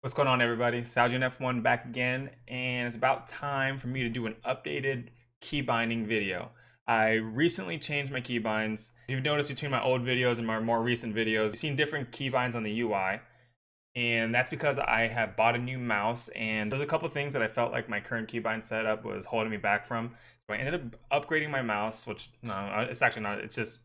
What's going on, everybody? Salgian F1 back again, and it's about time for me to do an updated key binding video. I recently changed my keybinds. If you've noticed between my old videos and my more recent videos, you've seen different keybinds on the UI, and that's because I have bought a new mouse, and there's a couple things that I felt like my current keybind setup was holding me back from. So I ended up upgrading my mouse, which, no, it's actually not, it's just,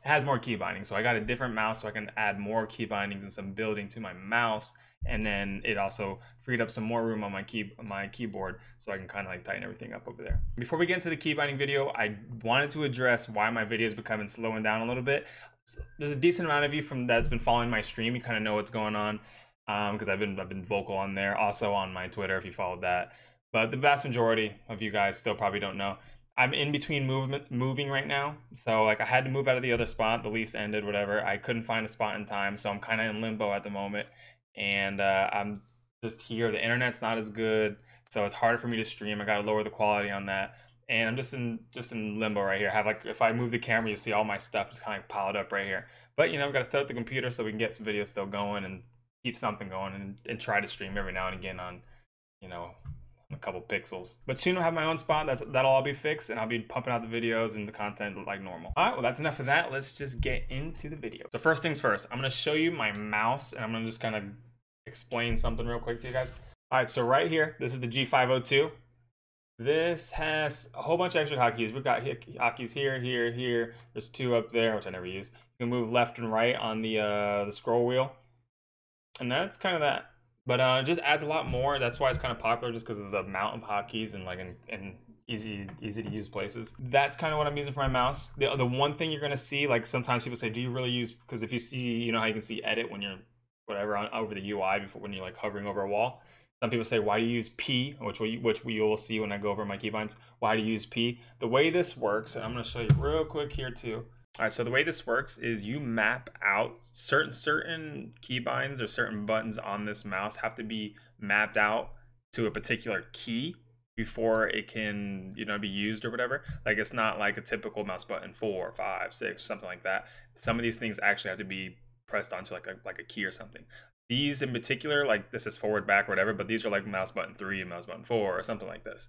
it has more key bindings. So I got a different mouse so I can add more key bindings and some building to my mouse. And then it also freed up some more room on my keyboard so I can kind of like tighten everything up over there. Before we get into the key binding video, I wanted to address why my video is becoming slowing down a little bit. There's a decent amount of you that's been following my stream. You kind of know what's going on because I've been vocal on there, also on my Twitter if you followed that. But the vast majority of you guys still probably don't know. I'm in between moving right now, so like I had to move out of the other spot. The lease ended, whatever. I couldn't find a spot in time, so I'm kind of in limbo at the moment, and I'm just here. The internet's not as good, so it's harder for me to stream. I got to lower the quality on that, and I'm just in limbo right here. I have like, if I move the camera, you see all my stuff just kind of piled up right here. But you know, I've got to set up the computer so we can get some videos still going and keep something going, and try to stream every now and again on, you know, a couple pixels. But soon I'll have my own spot. That'll all be fixed, and I'll be pumping out the videos and the content like normal. All right, well, that's enough of that. Let's just get into the video. So first things first, I'm gonna show you my mouse, and I'm gonna just kind of explain something real quick to you guys. All right, so right here, this is the G502. This has a whole bunch of extra hotkeys. We've got hotkeys here, here, here. There's two up there, which I never use. You can move left and right on the scroll wheel, and that's kind of that. But it just adds a lot more. That's why it's kind of popular, just because of the amount of hotkeys and like in easy to use places. That's kind of what I'm using for my mouse. The one thing you're gonna see, like sometimes people say, do you really use, because if you see, you know how you can see edit when you're whatever over the UI before, when you're like hovering over a wall. Some people say, why do you use P, which we will see when I go over my keybinds. Why do you use P? The way this works, and I'm gonna show you real quick here too. All right, so the way this works is you map out certain keybinds or certain buttons on this mouse have to be mapped out to a particular key before it can, you know, be used or whatever. Like, it's not like a typical mouse button 4, 5, 6 or something like that. Some of these things actually have to be pressed onto like a key or something. These in particular, like this is forward, back, or whatever, but these are like mouse button 3 and mouse button 4 or something like this.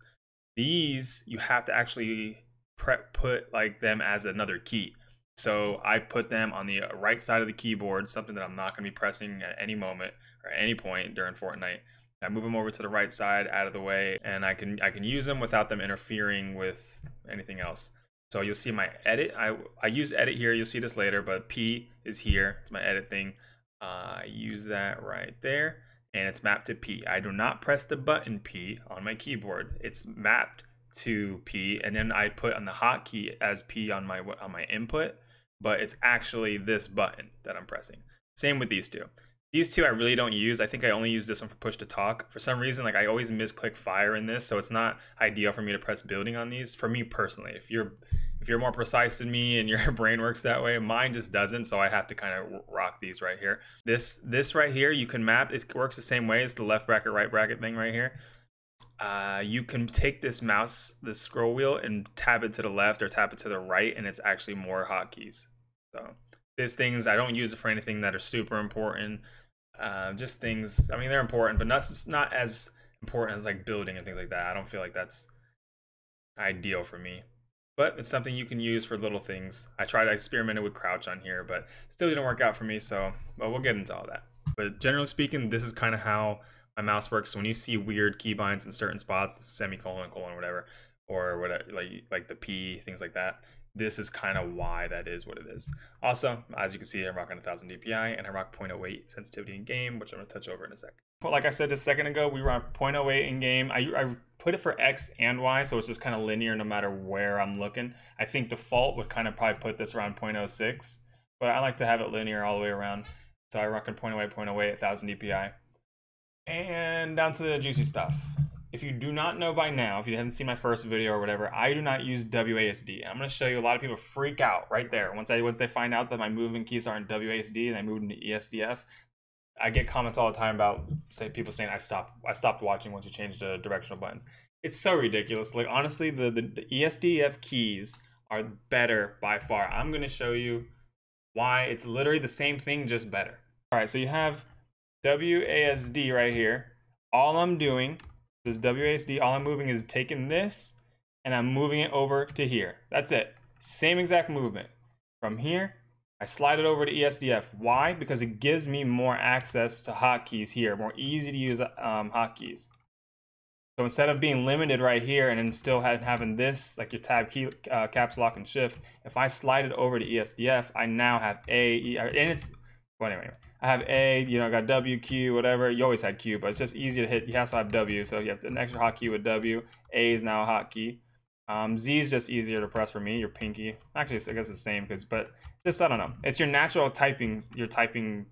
These you have to actually put like them as another key. So I put them on the right side of the keyboard, something that I'm not going to be pressing at any moment or any point during Fortnite. I move them over to the right side, out of the way, and I can use them without them interfering with anything else. So you'll see my edit. I use edit here. You'll see this later, but P is here. It's my edit thing. I use that right there, and it's mapped to P. I do not press the button P on my keyboard. It's mapped to P, and then I put on the hotkey as P on my input. But it's actually this button that I'm pressing. Same with these two. These two I really don't use. I think I only use this one for push to talk. For some reason, like I always misclick fire in this, so it's not ideal for me to press building on these. For me personally, if you're more precise than me and your brain works that way, mine just doesn't, so I have to kind of rock these right here. This right here, you can map. It works the same way. It's the left bracket, right bracket thing right here. You can take this mouse, this scroll wheel, and tap it to the left or tap it to the right, and it's actually more hotkeys. So these things, I don't use it for anything that are super important. Just things, I mean, they're important, but not as important as like building and things like that. I don't feel like that's ideal for me, but it's something you can use for little things. I tried to experiment with crouch on here, but still didn't work out for me. So, well, we'll get into all that. But generally speaking, this is kind of how my mouse works. So when you see weird keybinds in certain spots, semicolon, colon, whatever, or whatever, like the P, things like that, this is kind of why that is what it is. Also, as you can see, I'm rocking 1000 DPI and I rock 0.08 sensitivity in game, which I'm gonna touch over in a second. But like I said just a second ago, we rock 0.08 in game. I put it for X and Y, so it's just kind of linear no matter where I'm looking. I think default would kind of probably put this around 0.06, but I like to have it linear all the way around. So I rock 0.08, 0.08, 1000 DPI. And down to the juicy stuff. If you do not know by now, if you haven't seen my first video or whatever, I do not use WASD. I'm going to show you. A lot of people freak out right there once they find out that my moving keys aren't WASD and I moved into ESDF. I get comments all the time about people saying I stopped watching once you changed the directional buttons. It's so ridiculous. Like, honestly, the ESDF keys are better by far. I'm going to show you why. It's literally the same thing, just better. All right, so you have WASD right here, all I'm doing, this WASD, all I'm moving is taking this and I'm moving it over to here. That's it. Same exact movement. From here, I slide it over to ESDF. Why? Because it gives me more access to hotkeys here, more easy to use hotkeys. So instead of being limited right here and then still having this, like your tab key, caps lock and shift, if I slide it over to ESDF, I now have A, E, and it's, well anyway, I have A, you know, I got W, Q, whatever. You always had Q, but it's just easy to hit. You also have W, so you have an extra hotkey with W. A is now a hotkey. Z is just easier to press for me, your pinky. Actually, I guess it's the same, but just, I don't know. It's your natural typing, your typing.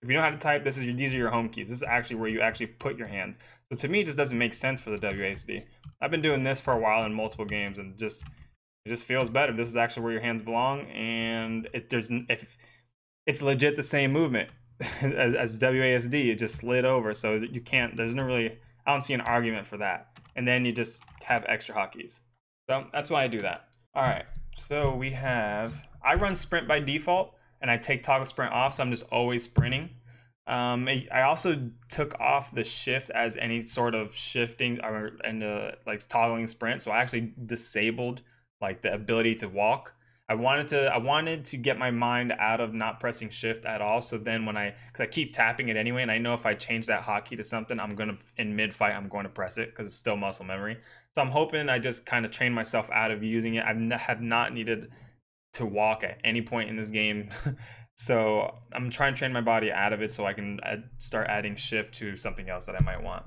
If you know how to type, these are your home keys. This is actually where you actually put your hands. So to me, it just doesn't make sense for the WASD. I've been doing this for a while in multiple games, and it just feels better. This is actually where your hands belong, and if it's legit the same movement as WASD. It just slid over, so you can't. There's no really. I don't see an argument for that. And then you just have extra hotkeys. So that's why I do that. All right. So we have. I run sprint by default, and I take toggle sprint off, so I'm just always sprinting. I also took off the shift as any sort of shifting and like toggling sprint. So I actually disabled like the ability to walk. I wanted to get my mind out of not pressing shift at all. So then because I keep tapping it anyway, and I know if I change that hotkey to something, in mid fight, I'm going to press it because it's still muscle memory. So I'm hoping I just kind of train myself out of using it. I have not needed to walk at any point in this game. So I'm trying to train my body out of it so I can start adding shift to something else that I might want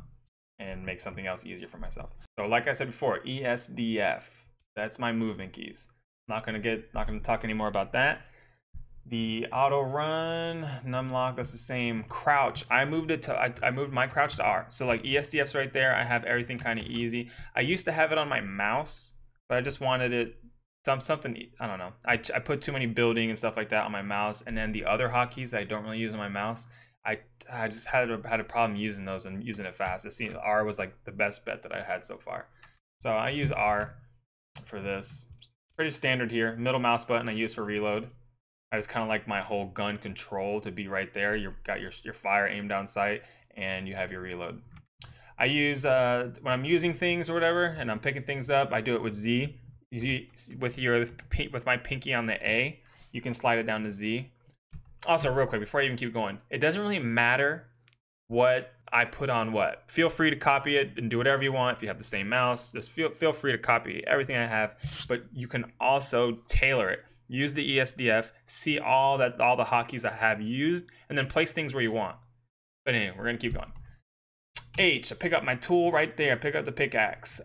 and make something else easier for myself. So like I said before, ESDF, that's my movement keys. Not gonna talk anymore about that. The auto run, numlock, that's the same. Crouch, I moved my crouch to R. So like ESDF's right there. I have everything kind of easy. I used to have it on my mouse, but I just wanted it something, I don't know. I put too many building and stuff like that on my mouse, and then the other hotkeys that I don't really use on my mouse, I just had a problem using those and using it fast. It seems R was like the best bet that I had so far. So I use R for this. Pretty standard here. Middle mouse button I use for reload. I just kind of like my whole gun control to be right there. You've got your fire aim down sight, and you have your reload. I use when I'm using things or whatever, and I'm picking things up, I do it with Z. With my pinky on the A, you can slide it down to Z. Also, real quick before I even keep going, it doesn't really matter what I put on what. Feel free to copy it and do whatever you want. If you have the same mouse, just feel free to copy everything I have. But you can also tailor it. Use the ESDF, see all the hotkeys I have used, and then place things where you want. But anyway, we're gonna keep going. H, I pick up my tool right there. Pick up the pickaxe.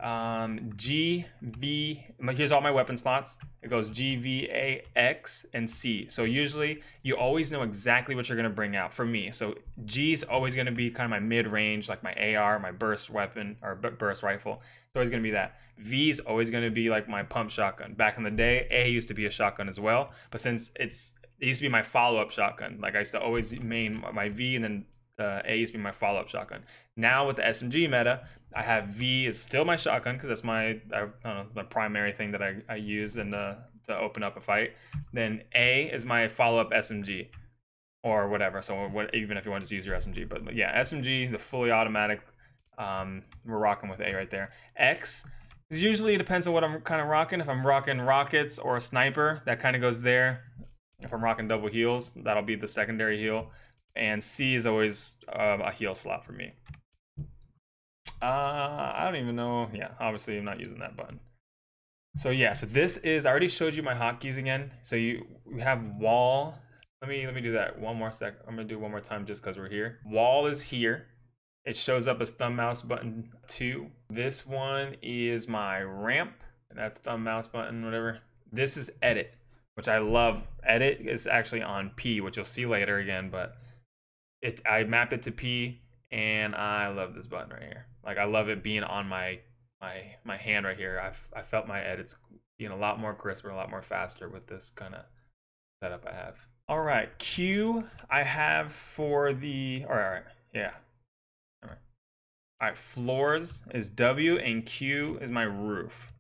G, V, here's all my weapon slots. It goes G, V, A, X, and C. So usually you always know exactly what you're gonna bring out for me. So G is always gonna be kind of my mid-range, like my AR, my burst weapon, or burst rifle. It's always gonna be that. V is always gonna be like my pump shotgun. Back in the day, A used to be a shotgun as well. But since it used to be my follow-up shotgun. Like I used to always main my V, and then A used to be my follow-up shotgun. Now with the SMG meta, I have V is still my shotgun because that's my my primary thing that I use to open up a fight. Then A is my follow-up SMG or whatever. So even if you want to just use your SMG, but yeah, SMG, the fully automatic. We're rocking with A right there. X is usually, it depends on what I'm kind of rocking. If I'm rocking rockets or a sniper, that kind of goes there. If I'm rocking double heals, that'll be the secondary heal. And C is always a heal slot for me. I don't even know. Yeah, obviously I'm not using that button. So yeah, so this is, I already showed you my hotkeys again. So we have wall. Let me do that one more sec. I'm gonna do it one more time just because we're here. Wall is here. It shows up as thumb mouse button 2. This one is my ramp, and that's thumb mouse button, whatever. This is edit, which I love. Edit is actually on P, which you'll see later again, but I mapped it to P, and I love this button right here. Like I love it being on my hand right here. I felt my edits being a lot more crisper, a lot more faster with this kind of setup I have. All right, Q I have for the, all right, yeah. All right, floors is W, and Q is my roof.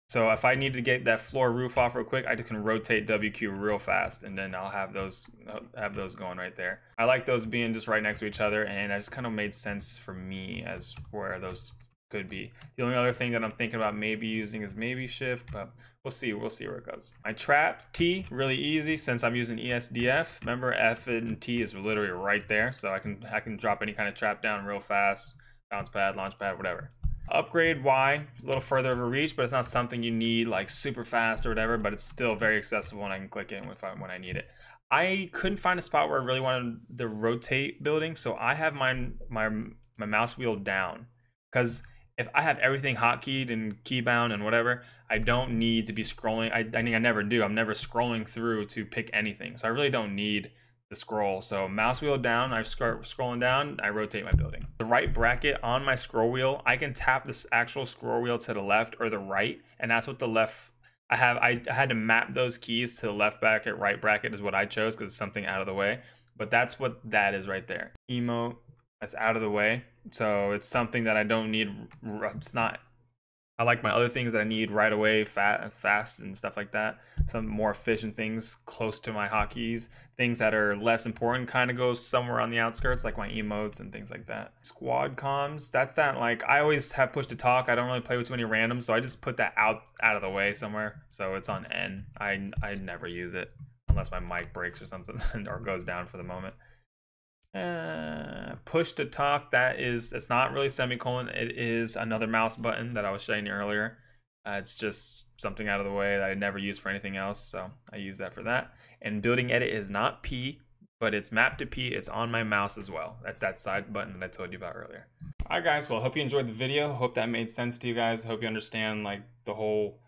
So if I need to get that floor roof off real quick, I just can rotate WQ real fast, and then I'll have those going right there. I like those being just right next to each other, and that just kind of made sense for me as where those could be. The only other thing that I'm thinking about maybe using is maybe shift, but we'll see where it goes. My trap T, really easy since I'm using ESDF. Remember, F and T is literally right there, so I can drop any kind of trap down real fast, bounce pad, launch pad, whatever. Upgrade Y, a little further of a reach, but it's not something you need like super fast or whatever, but it's still very accessible and I can click it when I need it. I couldn't find a spot where I really wanted the rotate building, so I have my mouse wheel down, because if I have everything hotkeyed and keybound and whatever, I don't need to be scrolling. I think I never do. I'm never scrolling through to pick anything, so I really don't need the scroll. So mouse wheel down, I start scrolling down, I rotate my building. The right bracket on my scroll wheel, I can tap this actual scroll wheel to the left or the right, and that's what the left I had to map those keys to the left bracket, right bracket is what I chose because it's something out of the way, but that's what that is right there. Emote, that's out of the way, so it's something that I don't need. It's not, I like my other things that I need right away, fast and stuff like that. Some more efficient things close to my hotkeys. Things that are less important kind of go somewhere on the outskirts, like my emotes and things like that. Squad comms, that's that, like, I always have push to talk. I don't really play with too many randoms, so I just put that out of the way somewhere. So it's on N. I never use it unless my mic breaks or something or goes down for the moment. Push to talk, it's not really semicolon, it is another mouse button that I was showing you earlier. It's just something out of the way that I never use for anything else, so I use that for that. And building edit is not P, but it's mapped to P. It's on my mouse as well. That's that side button that I told you about earlier. Alright guys, well, hope you enjoyed the video. Hope that made sense to you guys. Hope you understand like the whole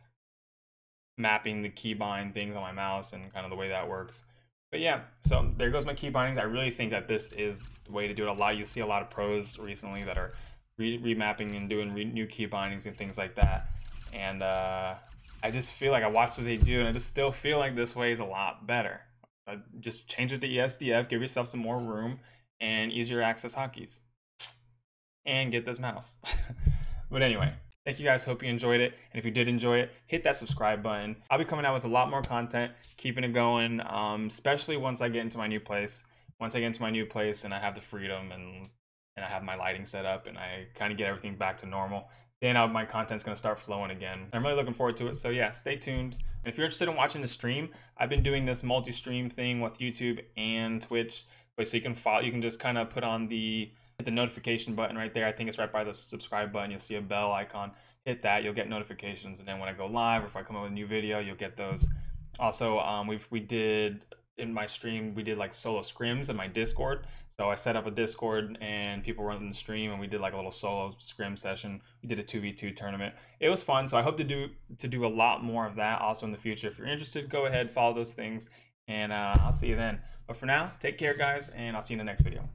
mapping the keybind things on my mouse and kind of the way that works. But yeah, so there goes my key bindings. I really think that this is the way to do it. You see a lot of pros recently that are remapping and doing new key bindings and things like that. And I just feel like I watched what they do, and I just still feel like this way is a lot better. Just change it to ESDF, give yourself some more room, and easier access hotkeys. And get this mouse. But anyway, thank you guys, hope you enjoyed it, and if you did enjoy it, hit that subscribe button. I'll be coming out with a lot more content, keeping it going, especially once I get into my new place. Once I get into my new place and I have the freedom and I have my lighting set up and I kind of get everything back to normal, then my content's going to start flowing again. I'm really looking forward to it, so yeah, stay tuned. And if you're interested in watching the stream, I've been doing this multi-stream thing with YouTube and Twitch, so you can follow, you can just kind of put on hit the notification button right there. I think it's right by the subscribe button. You'll see a bell icon. Hit that, you'll get notifications, and then when I go live or if I come up with a new video, you'll get those. Also, we did in my stream, we did like solo scrims in my Discord. So I set up a Discord and people run the stream, and we did like a little solo scrim session. We did a 2v2 tournament. It was fun, so I hope to do a lot more of that also in the future. If you're interested, go ahead, follow those things, and I'll see you then. But for now, take care guys, and I'll see you in the next video.